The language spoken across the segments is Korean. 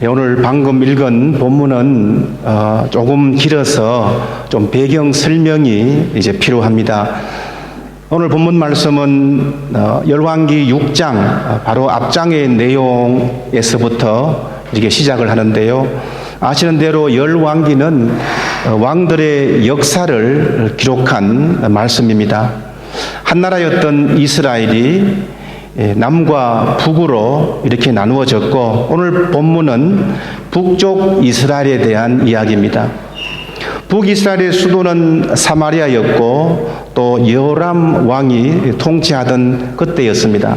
오늘 방금 읽은 본문은 조금 길어서 좀 배경 설명이 이제 필요합니다. 오늘 본문 말씀은 열왕기 6장 바로 앞장의 내용에서부터 이렇게 시작을 하는데요. 아시는 대로 열왕기는 왕들의 역사를 기록한 말씀입니다. 한나라였던 이스라엘이 남과 북으로 이렇게 나누어졌고, 오늘 본문은 북쪽 이스라엘에 대한 이야기입니다. 북이스라엘의 수도는 사마리아였고 또 여호람 왕이 통치하던 그때였습니다.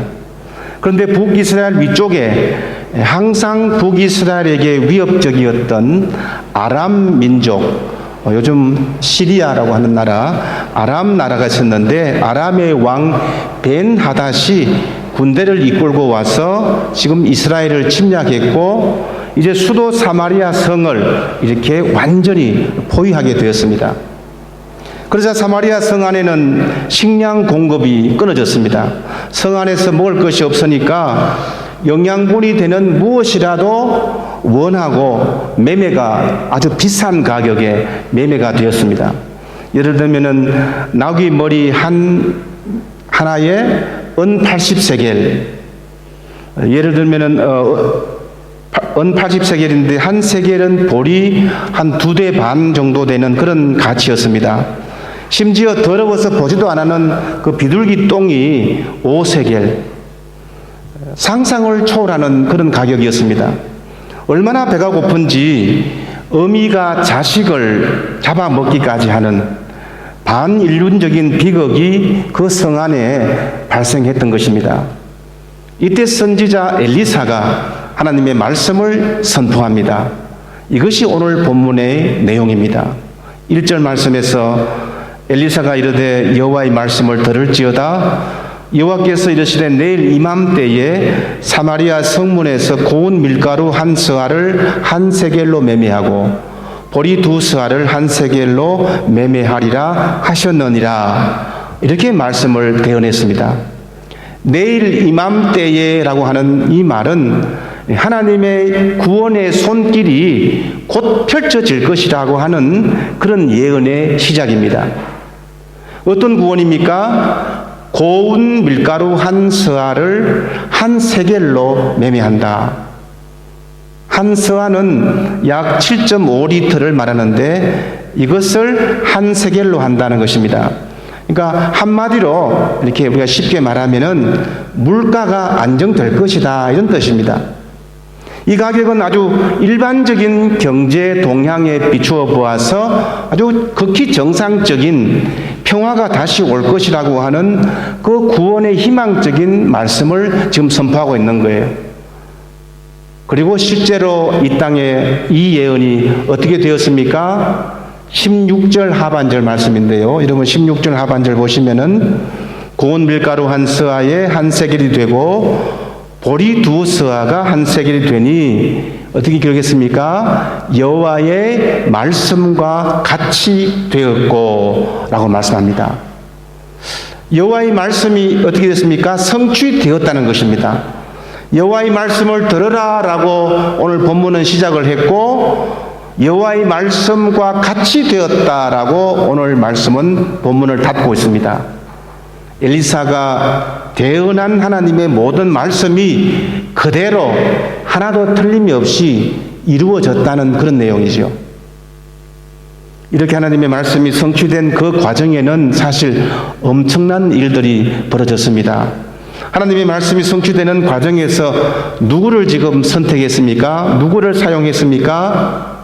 그런데 북이스라엘 위쪽에 항상 북이스라엘에게 위협적이었던 아람 민족, 요즘 시리아라고 하는 나라, 아람 나라가 있었는데, 아람의 왕 벤하닷이 군대를 이끌고 와서 지금 이스라엘을 침략했고, 이제 수도 사마리아 성을 이렇게 완전히 포위하게 되었습니다. 그러자 사마리아 성 안에는 식량 공급이 끊어졌습니다. 성 안에서 먹을 것이 없으니까 영양분이 되는 무엇이라도 원하고 매매가 아주 비싼 가격에 매매가 되었습니다. 예를 들면은 나귀 머리 하나에 은 80세겔, 예를 들면은 은 80세겔인데 한 세겔은 보리 한 2대 반 정도 되는 그런 가치였습니다. 심지어 더러워서 보지도 않는 그 비둘기 똥이 5세겔, 상상을 초월하는 그런 가격이었습니다. 얼마나 배가 고픈지 어미가 자식을 잡아먹기까지 하는 반인륜적인 비극이 그 성 안에 발생했던 것입니다. 이때 선지자 엘리사가 하나님의 말씀을 선포합니다. 이것이 오늘 본문의 내용입니다. 1절 말씀에서 엘리사가 이르되 여호와의 말씀을 들을지어다. 여호와께서 이르시되 내일 이맘때에 사마리아 성문에서 고운 밀가루 한 서아를 한 세겔로 매매하고 보리 2서아를 한 세겔로 매매하리라 하셨느니라. 이렇게 말씀을 대언했습니다. 내일 이맘때에라고 하는 이 말은 하나님의 구원의 손길이 곧 펼쳐질 것이라고 하는 그런 예언의 시작입니다. 어떤 구원입니까? 고운 밀가루 한 서아를 한 세겔로 매매한다. 한 서아는 약 7.5리터를 말하는데 이것을 한 세겔로 한다는 것입니다. 그러니까 한마디로 이렇게 우리가 쉽게 말하면은 물가가 안정될 것이다, 이런 뜻입니다. 이 가격은 아주 일반적인 경제 동향에 비추어 보아서 아주 극히 정상적인 평화가 다시 올 것이라고 하는 그 구원의 희망적인 말씀을 지금 선포하고 있는 거예요. 그리고 실제로 이 땅에 이 예언이 어떻게 되었습니까? 16절 하반절 말씀인데요. 여러분 16절 하반절 보시면은 고운 밀가루 한 서아에 한 세겔이 되고 보리 2서아가 한 세겔이 되니 어떻게 기록했습니까? 여호와의 말씀과 같이 되었고 라고 말씀합니다. 여호와의 말씀이 어떻게 됐습니까? 성취되었다는 것입니다. 여호와의 말씀을 들으라 라고 오늘 본문은 시작을 했고, 여호와의 말씀과 같이 되었다라고 오늘 말씀은 본문을 닫고 있습니다. 엘리사가 대언한 하나님의 모든 말씀이 그대로 하나도 틀림이 없이 이루어졌다는 그런 내용이죠. 이렇게 하나님의 말씀이 성취된 그 과정에는 사실 엄청난 일들이 벌어졌습니다. 하나님의 말씀이 성취되는 과정에서 누구를 지금 선택했습니까? 누구를 사용했습니까?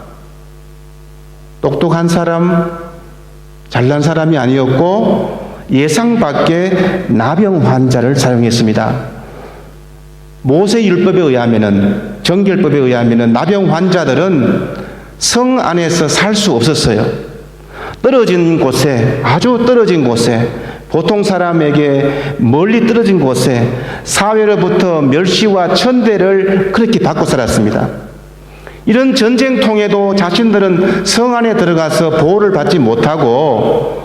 똑똑한 사람, 잘난 사람이 아니었고 예상 밖의 나병 환자를 사용했습니다. 모세 율법에 의하면은, 정결법에 의하면은 나병 환자들은 성 안에서 살 수 없었어요. 떨어진 곳에, 아주 떨어진 곳에, 보통 사람에게 멀리 떨어진 곳에 사회로부터 멸시와 천대를 그렇게 받고 살았습니다. 이런 전쟁통에도 자신들은 성 안에 들어가서 보호를 받지 못하고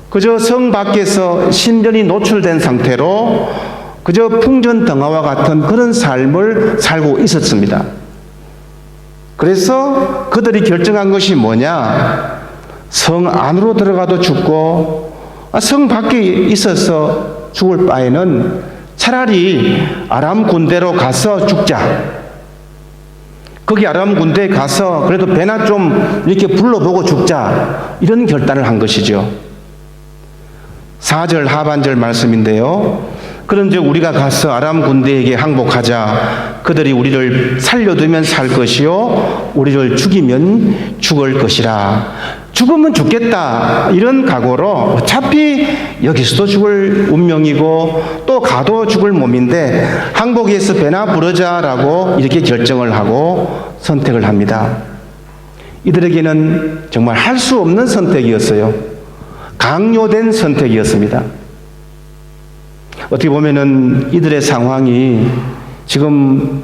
그저 성 밖에서 신전이 노출된 상태로 그저 풍전등화와 같은 그런 삶을 살고 있었습니다. 그래서 그들이 결정한 것이 뭐냐? 성 안으로 들어가도 죽고 성 밖에 있어서 죽을 바에는 차라리 아람 군대로 가서 죽자. 거기 아람 군대에 가서 그래도 배나 좀 이렇게 불러보고 죽자. 이런 결단을 한 것이죠. 4절 하반절 말씀인데요. 그런즉 우리가 가서 아람 군대에게 항복하자. 그들이 우리를 살려두면 살 것이요 우리를 죽이면 죽을 것이라. 죽으면 죽겠다 이런 각오로 어차피 여기서도 죽을 운명이고 또 가도 죽을 몸인데 항복해서 배나 부르자라고 이렇게 결정을 하고 선택을 합니다. 이들에게는 정말 할 수 없는 선택이었어요. 강요된 선택이었습니다. 어떻게 보면은 이들의 상황이 지금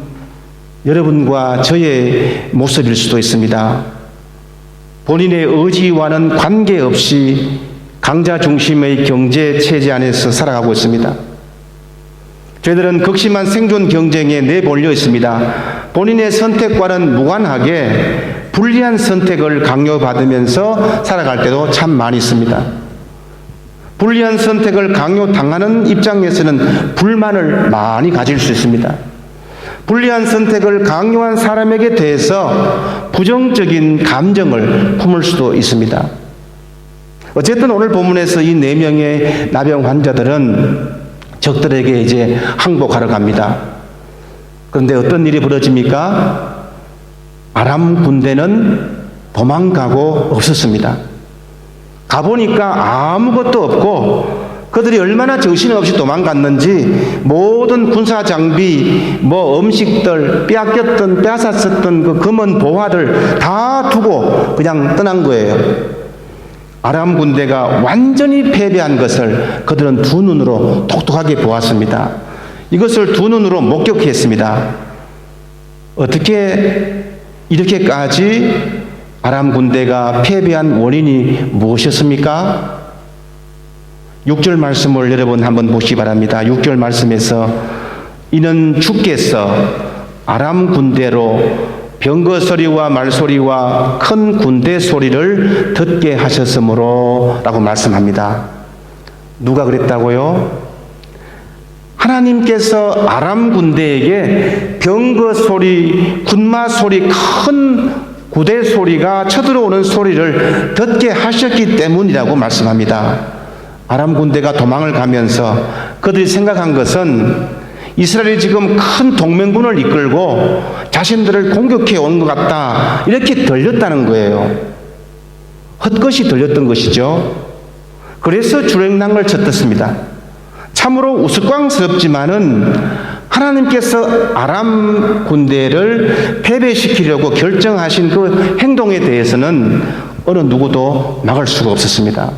여러분과 저의 모습일 수도 있습니다. 본인의 의지와는 관계없이 강자 중심의 경제 체제 안에서 살아가고 있습니다. 저희들은 극심한 생존 경쟁에 내몰려 있습니다. 본인의 선택과는 무관하게 불리한 선택을 강요받으면서 살아갈 때도 참 많이 있습니다. 불리한 선택을 강요당하는 입장에서는 불만을 많이 가질 수 있습니다. 불리한 선택을 강요한 사람에게 대해서 부정적인 감정을 품을 수도 있습니다. 어쨌든 오늘 본문에서 이 4명의 나병 환자들은 적들에게 이제 항복하러 갑니다. 그런데 어떤 일이 벌어집니까? 아람 군대는 도망가고 없었습니다. 가보니까 아무것도 없고 그들이 얼마나 정신없이 도망갔는지 모든 군사 장비, 음식들, 빼앗았었던 그 금은 보화들 다 두고 그냥 떠난 거예요. 아람 군대가 완전히 패배한 것을 그들은 두 눈으로 똑똑하게 보았습니다. 이것을 두 눈으로 목격했습니다. 어떻게 이렇게까지 아람 군대가 패배한 원인이 무엇이었습니까? 6절 말씀을 여러분 한번 보시기 바랍니다. 6절 말씀에서 이는 주께서 아람 군대로 병거 소리와 말소리와 큰 군대 소리를 듣게 하셨으므로 라고 말씀합니다. 누가 그랬다고요? 하나님께서 아람 군대에게 병거 소리, 군마 소리, 큰 구대 소리가 쳐들어오는 소리를 듣게 하셨기 때문이라고 말씀합니다. 아람 군대가 도망을 가면서 그들이 생각한 것은 이스라엘이 지금 큰 동맹군을 이끌고 자신들을 공격해 온 것 같다 이렇게 들렸다는 거예요. 헛것이 들렸던 것이죠. 그래서 주랭랑을 쳤었습니다. 참으로 우스꽝스럽지만은 하나님께서 아람 군대를 패배시키려고 결정하신 그 행동에 대해서는 어느 누구도 막을 수가 없었습니다.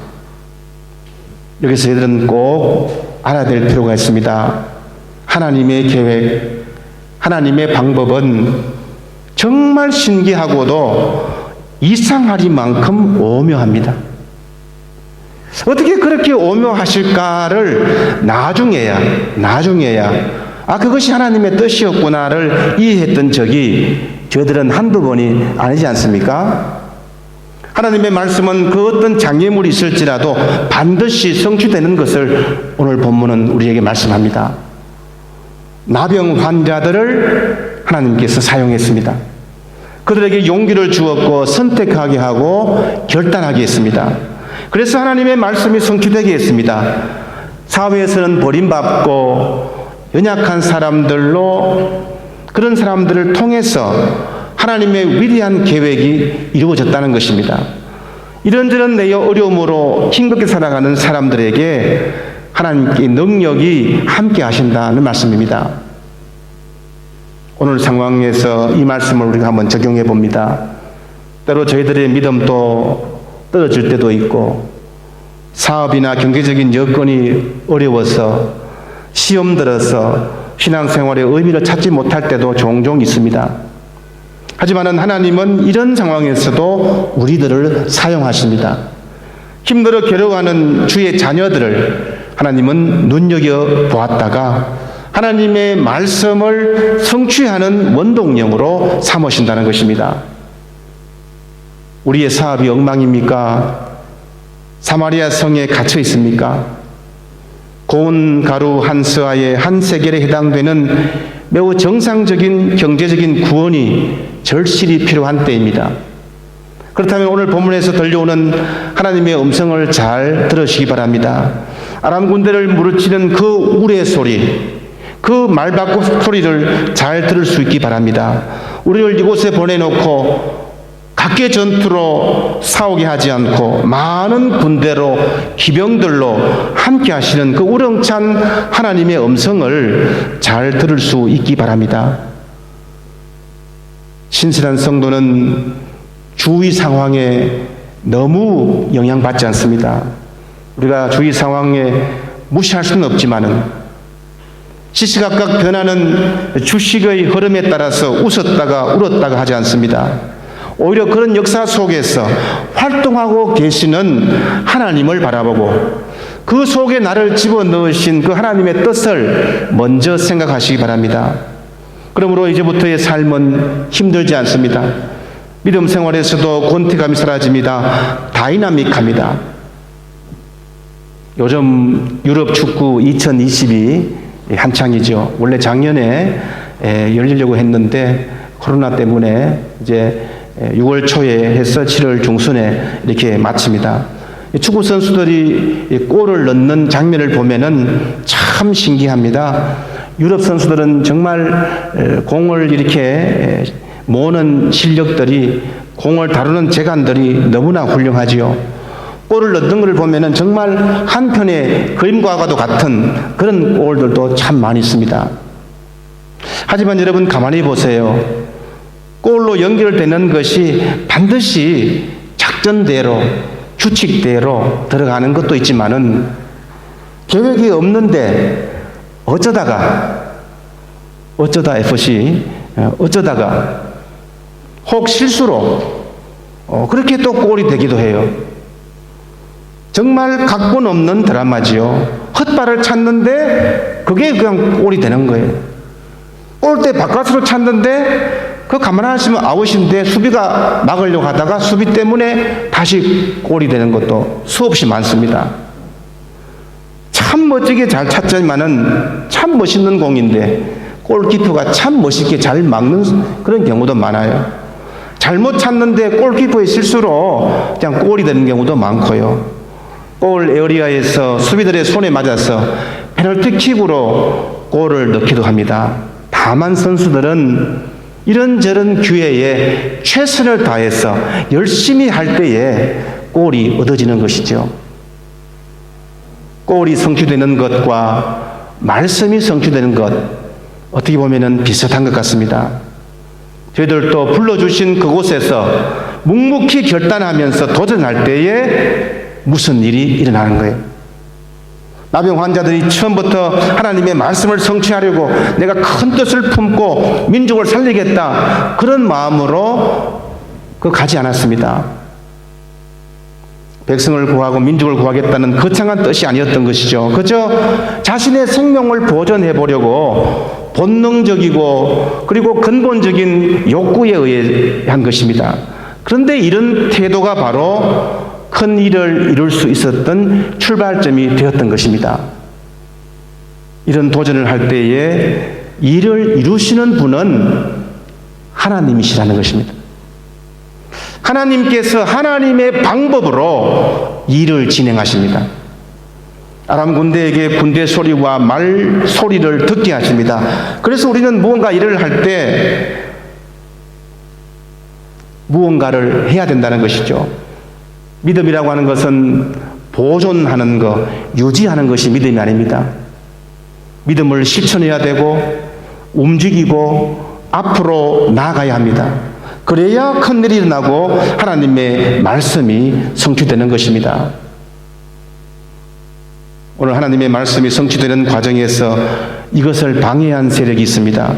여기서 저희들은 꼭 알아야 될 필요가 있습니다. 하나님의 계획, 하나님의 방법은 정말 신기하고도 이상하리만큼 오묘합니다. 어떻게 그렇게 오묘하실까를 나중에야 그것이 하나님의 뜻이었구나를 이해했던 적이 저희들은 한두 번이 아니지 않습니까? 하나님의 말씀은 그 어떤 장애물이 있을지라도 반드시 성취되는 것을 오늘 본문은 우리에게 말씀합니다. 나병 환자들을 하나님께서 사용했습니다. 그들에게 용기를 주었고 선택하게 하고 결단하게 했습니다. 그래서 하나님의 말씀이 성취되게 했습니다. 사회에서는 버림받고 연약한 사람들로 그런 사람들을 통해서 하나님의 위대한 계획이 이루어졌다는 것입니다. 이런저런 내 어려움으로 힘겹게 살아가는 사람들에게 하나님의 능력이 함께 하신다는 말씀입니다. 오늘 상황에서 이 말씀을 우리가 한번 적용해 봅니다. 때로 저희들의 믿음도 떨어질 때도 있고 사업이나 경제적인 여건이 어려워서 시험 들어서 신앙생활의 의미를 찾지 못할 때도 종종 있습니다. 하지만 하나님은 이런 상황에서도 우리들을 사용하십니다. 힘들어 괴로워하는 주의 자녀들을 하나님은 눈여겨보았다가 하나님의 말씀을 성취하는 원동력으로 삼으신다는 것입니다. 우리의 사업이 엉망입니까? 사마리아 성에 갇혀 있습니까? 고운 가루 한 스와에 한 세겔에 해당되는 매우 정상적인 경제적인 구원이 절실히 필요한 때입니다. 그렇다면 오늘 본문에서 들려오는 하나님의 음성을 잘 들으시기 바랍니다. 아람 군대를 무르치는 그 우레 소리, 그 말바꿈 소리를 잘 들을 수 있기 바랍니다. 우리를 이곳에 보내놓고 각계 전투로 싸우게 하지 않고 많은 군대로 기병들로 함께 하시는 그 우렁찬 하나님의 음성을 잘 들을 수 있기 바랍니다. 신실한 성도는 주위 상황에 너무 영향받지 않습니다. 우리가 주위 상황에 무시할 수는 없지만은 시시각각 변하는 주식의 흐름에 따라서 웃었다가 울었다가 하지 않습니다. 오히려 그런 역사 속에서 활동하고 계시는 하나님을 바라보고 그 속에 나를 집어넣으신 그 하나님의 뜻을 먼저 생각하시기 바랍니다. 그러므로 이제부터의 삶은 힘들지 않습니다. 믿음 생활에서도 권태감이 사라집니다. 다이나믹합니다. 요즘 유럽 축구 2022 한창이죠. 원래 작년에 열리려고 했는데 코로나 때문에 이제 6월 초에 해서 7월 중순에 이렇게 마칩니다. 축구 선수들이 골을 넣는 장면을 보면은 참 신기합니다. 유럽 선수들은 정말 공을 이렇게 모으는 실력들이, 공을 다루는 재간들이 너무나 훌륭하지요. 골을 넣는 것을 보면은 정말 한편의 그림과도 같은 그런 골들도 참 많이 있습니다. 하지만 여러분 가만히 보세요. 골로 연결되는 것이 반드시 작전대로, 규칙대로 들어가는 것도 있지만은 계획이 없는데 어쩌다가 FC 어쩌다가 혹 실수로 그렇게 또 골이 되기도 해요. 정말 각본 없는 드라마지요. 헛발을 찼는데 그게 그냥 골이 되는 거예요. 골대 바깥으로 찼는데 그 가만히 하시면 아웃인데 수비가 막으려고 하다가 수비 때문에 다시 골이 되는 것도 수없이 많습니다. 참 멋지게 잘 찼지만은 참 멋있는 공인데 골키퍼가 참 멋있게 잘 막는 그런 경우도 많아요. 잘못 찼는데 골키퍼의 실수로 그냥 골이 되는 경우도 많고요. 골 에어리아에서 수비들의 손에 맞아서 페널티킥으로 골을 넣기도 합니다. 다만 선수들은 이런저런 기회에 최선을 다해서 열심히 할 때에 골이 얻어지는 것이죠. 골이 성취되는 것과 말씀이 성취되는 것, 어떻게 보면 비슷한 것 같습니다. 저희들도 불러주신 그곳에서 묵묵히 결단하면서 도전할 때에 무슨 일이 일어나는 거예요. 나병 환자들이 처음부터 하나님의 말씀을 성취하려고 내가 큰 뜻을 품고 민족을 살리겠다, 그런 마음으로 가지 않았습니다. 백성을 구하고 민족을 구하겠다는 거창한 뜻이 아니었던 것이죠. 그저 자신의 생명을 보존해 보려고 본능적이고 그리고 근본적인 욕구에 의해 한 것입니다. 그런데 이런 태도가 바로 큰 일을 이룰 수 있었던 출발점이 되었던 것입니다. 이런 도전을 할 때에 일을 이루시는 분은 하나님이시라는 것입니다. 하나님께서 하나님의 방법으로 일을 진행하십니다. 아람 군대에게 군대 소리와 말 소리를 듣게 하십니다. 그래서 우리는 무언가 일을 할 때 무언가를 해야 된다는 것이죠. 믿음이라고 하는 것은 보존하는 것, 유지하는 것이 믿음이 아닙니다. 믿음을 실천해야 되고 움직이고 앞으로 나아가야 합니다. 그래야 큰 일이 일어나고 하나님의 말씀이 성취되는 것입니다. 오늘 하나님의 말씀이 성취되는 과정에서 이것을 방해한 세력이 있습니다.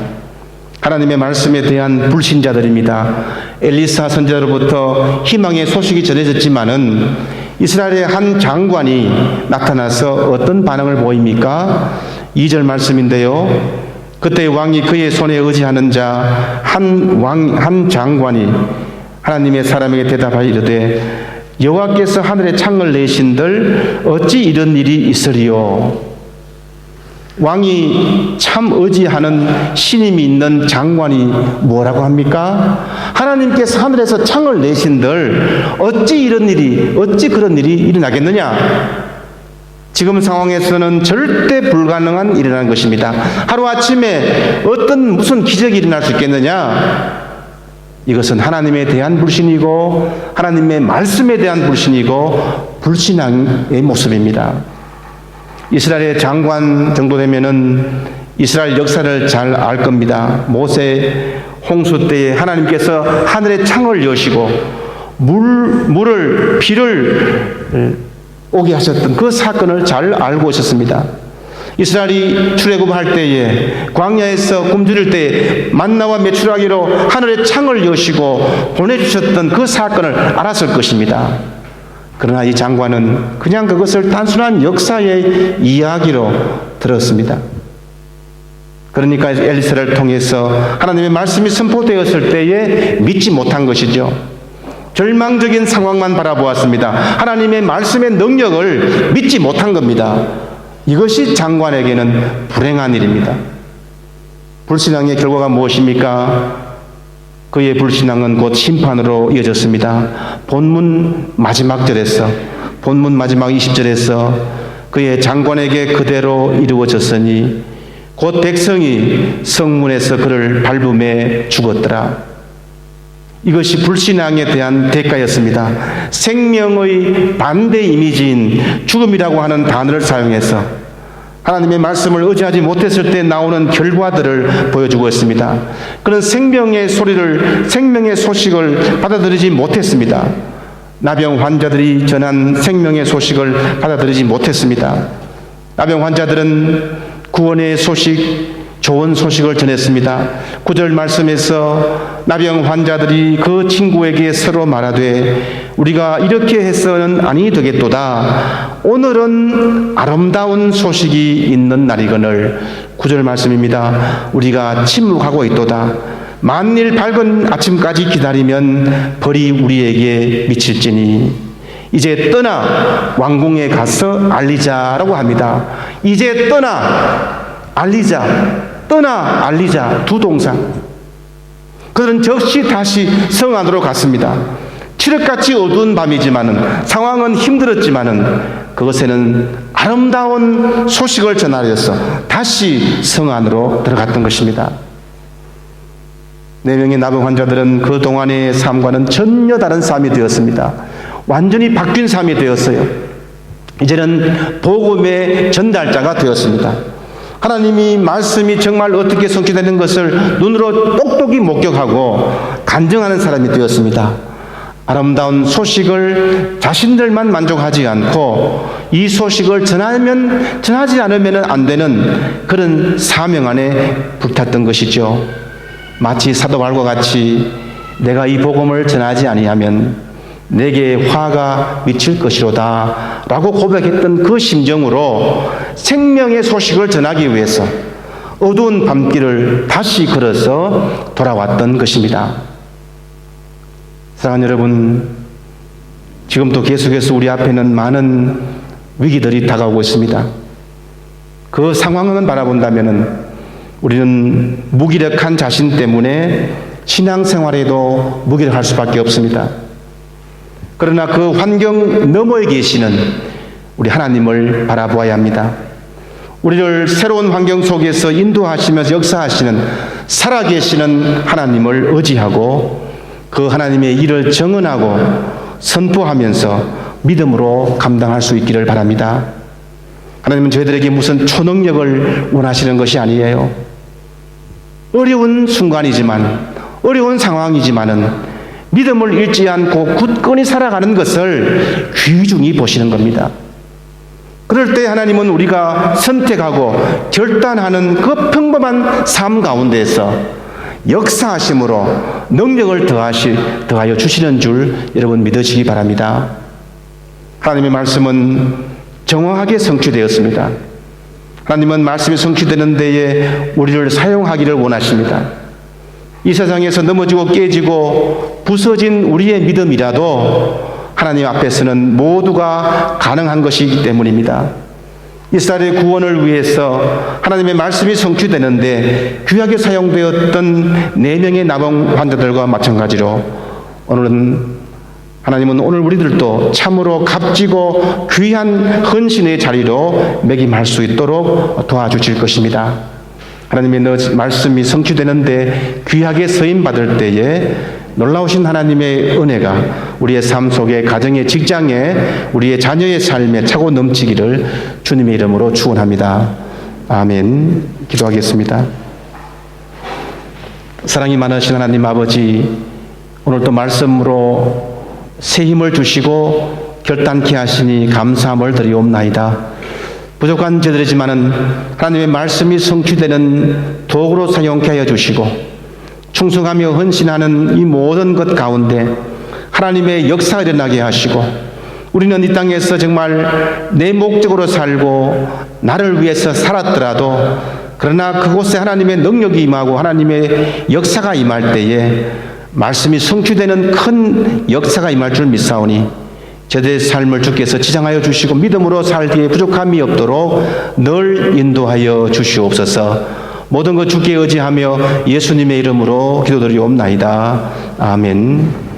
하나님의 말씀에 대한 불신자들입니다. 엘리사 선지자로부터 희망의 소식이 전해졌지만은 이스라엘의 한 장관이 나타나서 어떤 반응을 보입니까? 2절 말씀인데요. 그때 왕이 그의 손에 의지하는 자 한 장관이 하나님의 사람에게 대답하여 이르되 여호와께서 하늘에 창을 내신들 어찌 이런 일이 있으리요. 왕이 참 의지하는 신임이 있는 장관이 뭐라고 합니까? 하나님께서 하늘에서 창을 내신들 어찌 그런 일이 일어나겠느냐? 지금 상황에서는 절대 불가능한 일이라는 것입니다. 하루아침에 무슨 기적이 일어날 수 있겠느냐? 이것은 하나님에 대한 불신이고 하나님의 말씀에 대한 불신이고 불신앙의 모습입니다. 이스라엘의 장관 정도 되면은 이스라엘 역사를 잘 알 겁니다. 모세 홍수 때에 하나님께서 하늘의 창을 여시고 비를 오게 하셨던 그 사건을 잘 알고 있었습니다. 이스라엘이 출애굽할 때에 광야에서 굶주릴 때에 만나와 메추라기로 하늘의 창을 여시고 보내주셨던 그 사건을 알았을 것입니다. 그러나 이 장관은 그냥 그것을 단순한 역사의 이야기로 들었습니다. 그러니까 엘리사를 통해서 하나님의 말씀이 선포되었을 때에 믿지 못한 것이죠. 절망적인 상황만 바라보았습니다. 하나님의 말씀의 능력을 믿지 못한 겁니다. 이것이 장관에게는 불행한 일입니다. 불신앙의 결과가 무엇입니까? 그의 불신앙은 곧 심판으로 이어졌습니다. 본문 마지막 20절에서 그의 장관에게 그대로 이루어졌으니 곧 백성이 성문에서 그를 밟음에 죽었더라. 이것이 불신앙에 대한 대가였습니다. 생명의 반대 이미지인 죽음이라고 하는 단어를 사용해서 하나님의 말씀을 의지하지 못했을 때 나오는 결과들을 보여주고 있습니다. 그런 생명의 소식을 받아들이지 못했습니다. 나병 환자들이 전한 생명의 소식을 받아들이지 못했습니다. 나병 환자들은 구원의 소식, 좋은 소식을 전했습니다. 9절 말씀에서 나병 환자들이 그 친구에게 서로 말하되 우리가 이렇게 해서는 아니 되겠도다. 오늘은 아름다운 소식이 있는 날이거늘. 9절 말씀입니다. 우리가 침묵하고 있도다. 만일 밝은 아침까지 기다리면 벌이 우리에게 미칠지니 이제 떠나 왕궁에 가서 알리자라고 합니다. 이제 떠나 알리자 두 동사. 그들은 즉시 다시 성 안으로 갔습니다. 칠흑같이 어두운 밤이지만은 상황은 힘들었지만은 그것에는 아름다운 소식을 전하려서 다시 성 안으로 들어갔던 것입니다. 4명의 나병 환자들은 그 동안의 삶과는 전혀 다른 삶이 되었습니다. 완전히 바뀐 삶이 되었어요. 이제는 복음의 전달자가 되었습니다. 하나님이 말씀이 정말 어떻게 성취되는 것을 눈으로 똑똑히 목격하고 간증하는 사람이 되었습니다. 아름다운 소식을 자신들만 만족하지 않고 이 소식을 전하지 않으면 안 되는 그런 사명 안에 불탔던 것이죠. 마치 사도 바울과 같이 내가 이 복음을 전하지 아니하면 내게 화가 미칠 것이로다 라고 고백했던 그 심정으로 생명의 소식을 전하기 위해서 어두운 밤길을 다시 걸어서 돌아왔던 것입니다. 사랑하는 여러분, 지금도 계속해서 우리 앞에는 많은 위기들이 다가오고 있습니다. 그 상황만 바라본다면 우리는 무기력한 자신 때문에 신앙생활에도 무기력할 수밖에 없습니다. 그러나 그 환경 너머에 계시는 우리 하나님을 바라보아야 합니다. 우리를 새로운 환경 속에서 인도하시면서 역사하시는 살아계시는 하나님을 의지하고 그 하나님의 일을 정언하고 선포하면서 믿음으로 감당할 수 있기를 바랍니다. 하나님은 저희들에게 무슨 초능력을 원하시는 것이 아니에요. 어려운 순간이지만, 어려운 상황이지만은 믿음을 잃지 않고 굳건히 살아가는 것을 귀중히 보시는 겁니다. 그럴 때 하나님은 우리가 선택하고 결단하는 그 평범한 삶 가운데서 역사하심으로 능력을 더하여 주시는 줄 여러분 믿으시기 바랍니다. 하나님의 말씀은 정확하게 성취되었습니다. 하나님은 말씀이 성취되는 데에 우리를 사용하기를 원하십니다. 이 세상에서 넘어지고 깨지고 부서진 우리의 믿음이라도 하나님 앞에서는 모두가 가능한 것이기 때문입니다. 이스라엘의 구원을 위해서 하나님의 말씀이 성취되는데 귀하게 사용되었던 4명의 나병 환자들과 마찬가지로 하나님은 오늘 우리들도 참으로 값지고 귀한 헌신의 자리로 매김할 수 있도록 도와주실 것입니다. 하나님의 말씀이 성취되는데 귀하게 서임받을 때에 놀라우신 하나님의 은혜가 우리의 삶 속에, 가정의, 직장에, 우리의 자녀의 삶에 차고 넘치기를 주님의 이름으로 축원합니다. 아멘. 기도하겠습니다. 사랑이 많으신 하나님 아버지, 오늘도 말씀으로 새 힘을 주시고 결단케 하시니 감사함을 드리옵나이다. 부족한 저들이지만은 하나님의 말씀이 성취되는 도구로 사용케 하여 주시고 충성하며 헌신하는 이 모든 것 가운데 하나님의 역사가 일어나게 하시고 우리는 이 땅에서 정말 내 목적으로 살고 나를 위해서 살았더라도 그러나 그곳에 하나님의 능력이 임하고 하나님의 역사가 임할 때에 말씀이 성취되는 큰 역사가 임할 줄 믿사오니 저들의 삶을 주께서 지장하여 주시고 믿음으로 살기에 부족함이 없도록 늘 인도하여 주시옵소서. 모든 것 주께 의지하며 예수님의 이름으로 기도드리옵나이다. 아멘.